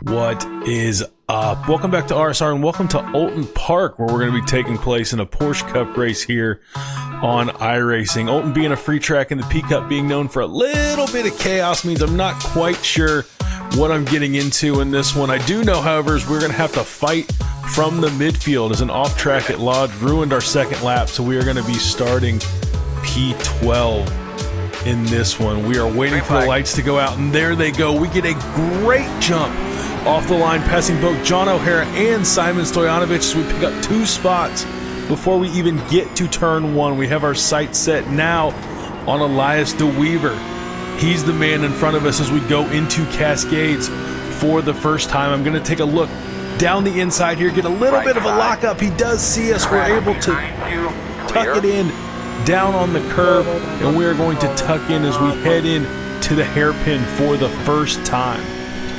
What is up? Welcome back to RSR and welcome to Oulton Park, where we're going to be taking place in a Porsche Cup race here on iRacing. Oulton being a free track and the PCup being known for a little bit of chaos means I'm not quite sure what I'm getting into in this one. I do know, however, is we're going to have to fight from the midfield as an off-track at Lodge ruined our second lap, so we are going to be starting P12 in this one. We are waiting for the lights to go out, and there they go. We get a great jump off the line, passing both John O'Hara and Simon Stojanovic as we pick up 2 spots before we even get to turn 1. We have our sights set now on Elias De Weaver. He's the man in front of us as we go into Cascades for the first time. I'm going to take a look down the inside here, get a little bit of a lockup. He does see us. We're able to tuck it in down on the curb, and we are going to tuck in as we head in to the hairpin for the first time.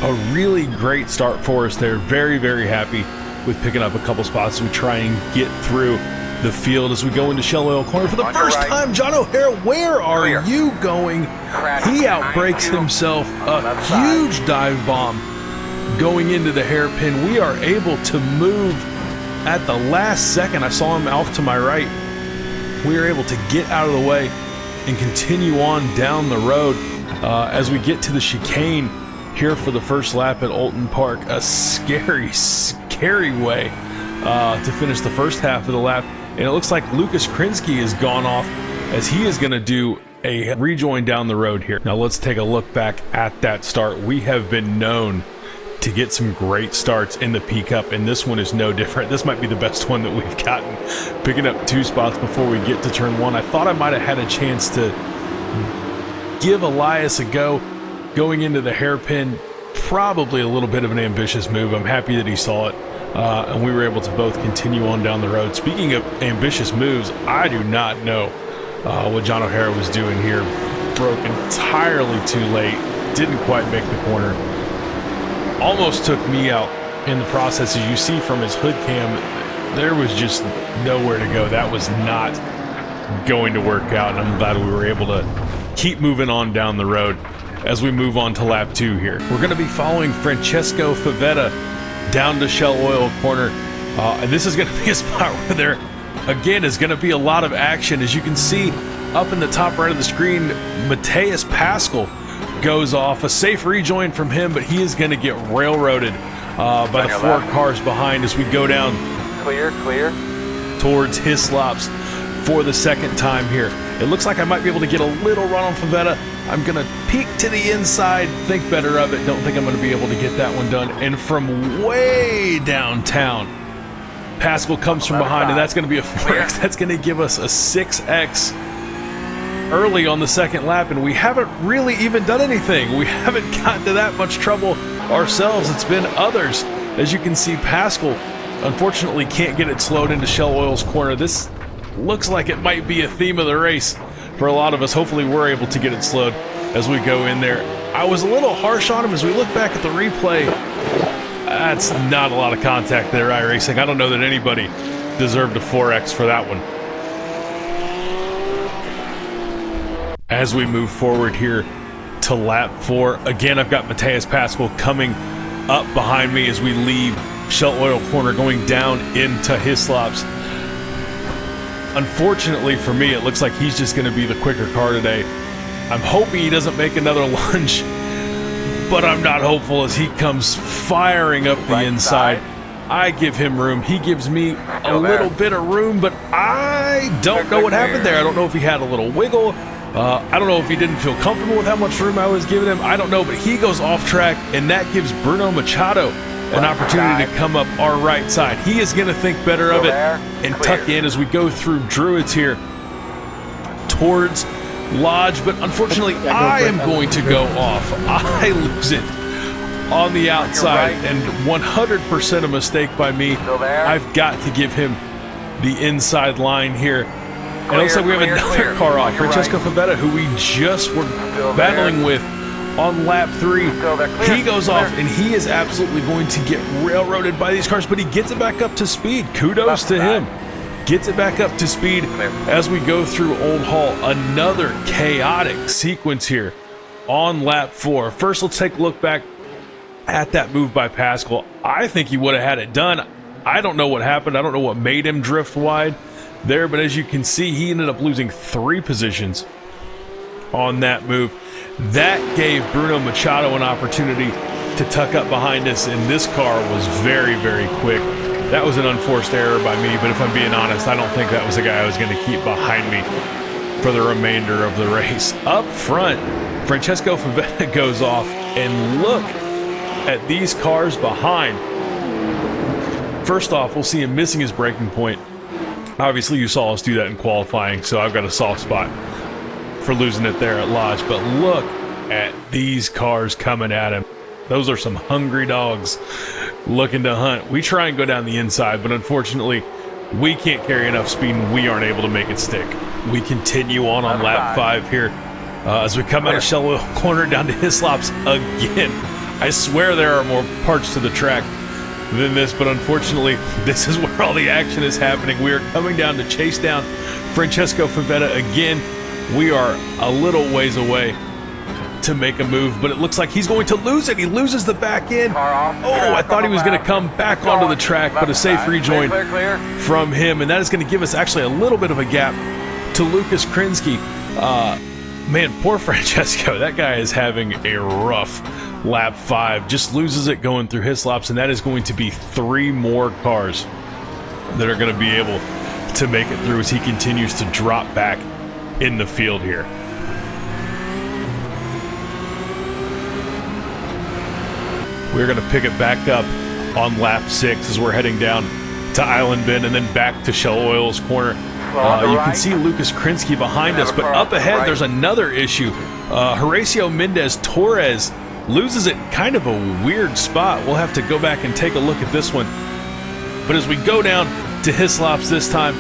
A really great start for us there. Very, very happy with picking up a couple spots as we try and get through the field as we go into Shell Oil Corner for the first time. John O'Hara, where are you going? He outbreaks himself. A huge dive bomb going into the hairpin. We are able to move at the last second. I saw him off to my right. We are able to get out of the way and continue on down the road as we get to the chicane here for the first lap at Oulton Park. A scary, scary way to finish the first half of the lap. And it looks like Lucas Krinsky has gone off as he is going to do a rejoin down the road here. Now let's take a look back at that start. We have been known to get some great starts in the PCup, and this one is no different. This might be the best one that we've gotten, picking up 2 spots before we get to turn 1. I thought I might have had a chance to give Elias a go going into the hairpin. Probably a little bit of an ambitious move. I'm happy that he saw it, and we were able to both continue on down the road. Speaking of ambitious moves, I do not know what John O'Hara was doing here. Broke entirely too late, didn't quite make the corner. Almost took me out in the process. As you see from his hood cam, there was just nowhere to go. That was not going to work out, and I'm glad we were able to keep moving on down the road as we move on to lap 2 here. We're going to be following Francesco Favetta down to Shell Oil Corner, and this is going to be a spot where there again is going to be a lot of action. As you can see up in the top right of the screen, Matthias Pascal goes off. A safe rejoin from him, but he is going to get railroaded by the 4 cars behind as we go down clear towards Hislops for the second time here. It looks like I might be able to get a little run on Favetta. I'm going to peek to the inside, think better of it. Don't think I'm going to be able to get that one done. And from way downtown, Pascal comes from behind, and that's going to be a 4X. That's going to give us a 6X early on the second lap, and we haven't really even done anything. We haven't gotten to that much trouble ourselves. It's been others. As you can see, Pascal unfortunately can't get it slowed into Shell Oil's corner. This looks like it might be a theme of the race for a lot of us. Hopefully we're able to get it slowed as we go in there. I was a little harsh on him as we look back at the replay. That's not a lot of contact there, iRacing. I don't know that anybody deserved a 4X for that one. As we move forward here to lap 4, again, I've got Matthias Pascal coming up behind me as we leave Shell Oil Corner, going down into Hislops. Unfortunately for me, it looks like he's just going to be the quicker car today. I'm hoping he doesn't make another lunge, but I'm not hopeful as he comes firing up the inside. I give him room. He gives me a little bit of room, but I don't know what happened there. I don't know if he had a little wiggle. I don't know if he didn't feel comfortable with how much room I was giving him. I don't know, but he goes off track, and that gives Bruno Machado an opportunity to come up our right side. He is going to think better of it and tuck in as we go through Druids here towards Lodge, but unfortunately I am going to go off. I lose it on the outside, and 100% a mistake by me. I've got to give him the inside line here. And it looks like we have another car off, Francesco Favetta, who we just were battling with on lap 3. He goes off, and he is absolutely going to get railroaded by these cars, but he gets it back up to speed. Kudos to him. Gets it back up to speed as we go through Old Hall. Another chaotic sequence here on lap 4. First, let's take a look back at that move by Pascal. I think he would have had it done. I don't know what happened. I don't know what made him drift wide there, but as you can see, he ended up losing 3 positions on that move. That gave Bruno Machado an opportunity to tuck up behind us, and this car was very, very quick. That was an unforced error by me, but if I'm being honest, I don't think that was the guy I was going to keep behind me for the remainder of the race. Up front, Francesco Favetta goes off, and look at these cars behind. First off, we'll see him missing his braking point. Obviously, you saw us do that in qualifying, so I've got a soft spot for losing it there at Lodge. But look at these cars coming at him. Those are some hungry dogs looking to hunt. We try and go down the inside, but unfortunately, we can't carry enough speed and we aren't able to make it stick. We continue on lap 5 here as we come out of Shell Oil Corner down to Hislops again. I swear there are more parts to the track than this, but unfortunately, this is where all the action is happening. We are coming down to chase down Francesco Favetta again. We are a little ways away to make a move, but it looks like he's going to lose it. He loses the back end. Oh, I thought he was going to come back onto the track, but a safe rejoin from him, and that is going to give us actually a little bit of a gap to Lucas Krinsky. Man, poor Francesco. That guy is having a rough lap 5. Just loses it going through Hislops, and that is going to be 3 more cars that are going to be able to make it through as he continues to drop back in the field here. We're going to pick it back up on lap 6 as we're heading down to Island Bend and then back to Shell Oil's Corner. You can see Lucas Krinsky behind us, but up ahead there's another issue. Horacio Mendez Torres loses it, kind of a weird spot. We'll have to go back and take a look at this one. But as we go down to Hislops this time,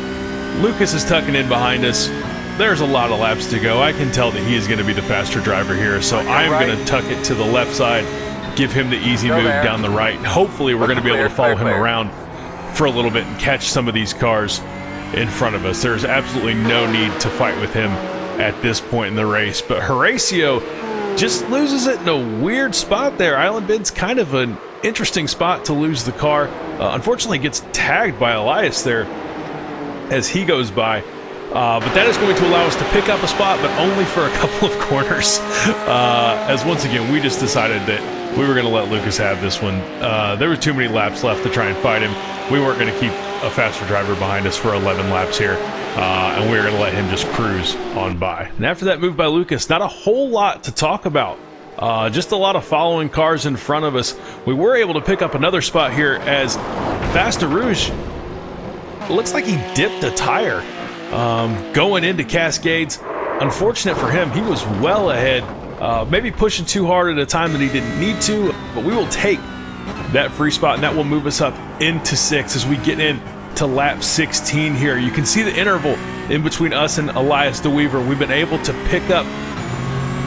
Lucas is tucking in behind us. There's a lot of laps to go. I can tell that he is going to be the faster driver here, so I'm going to tuck it to the left side, give him the easy move down the right. Hopefully we're going to be able to follow him around for a little bit and catch some of these cars in front of us. There's absolutely no need to fight with him at this point in the race, but Horacio just loses it in a weird spot there. Island Bend's kind of an interesting spot to lose the car. Unfortunately gets tagged by Elias there as he goes by. But that is going to allow us to pick up a spot, but only for a couple of corners. As once again, we just decided that we were going to let Lucas have this one. There were too many laps left to try and fight him. We weren't going to keep a faster driver behind us for 11 laps here. And we were going to let him just cruise on by. And after that move by Lucas, not a whole lot to talk about. Just a lot of following cars in front of us. We were able to pick up another spot here as Basta Rouge, looks like he dipped a tire going into Cascades. Unfortunate for him, he was well ahead, maybe pushing too hard at a time that he didn't need to, but we will take that free spot, and that will move us up into 6 as we get in to lap 16 here. You can see the interval in between us and Elias DeWeaver. We've been able to pick up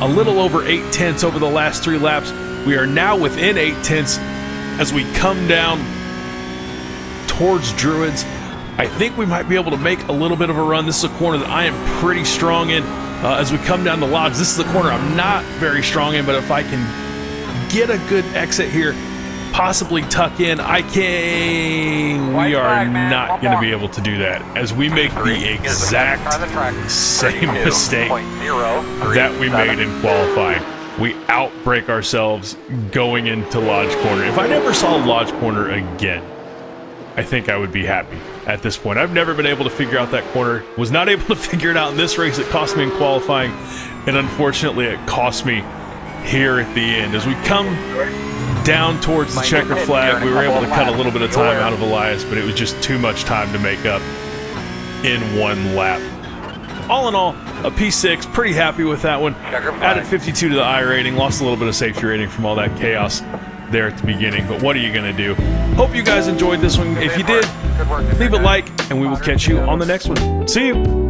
a little over 8 tenths over the last 3 laps. We are now within 8 tenths as we come down towards Druids. I think we might be able to make a little bit of a run. This is a corner that I am pretty strong in. As we come down the logs, this is the corner I'm not very strong in, but if I can get a good exit here, possibly tuck in, I can. We are not going to be able to do that as we make the exact same mistake that we made in qualifying. We outbrake ourselves going into Lodge Corner. If I never saw Lodge Corner again, I think I would be happy at this point. I've never been able to figure out that corner. Was not able to figure it out in this race. It cost me in qualifying, and unfortunately it cost me here at the end. As we come down towards the checkered flag, we were able to cut a little bit of time out of Elias, but it was just too much time to make up in 1 lap. All in all, a P6, pretty happy with that one. Added 52 to the I rating, lost a little bit of safety rating from all that chaos there at the beginning, but what are you going to do? Hope you guys enjoyed this one. If you did, leave a like, and we will catch you on the next one. See you!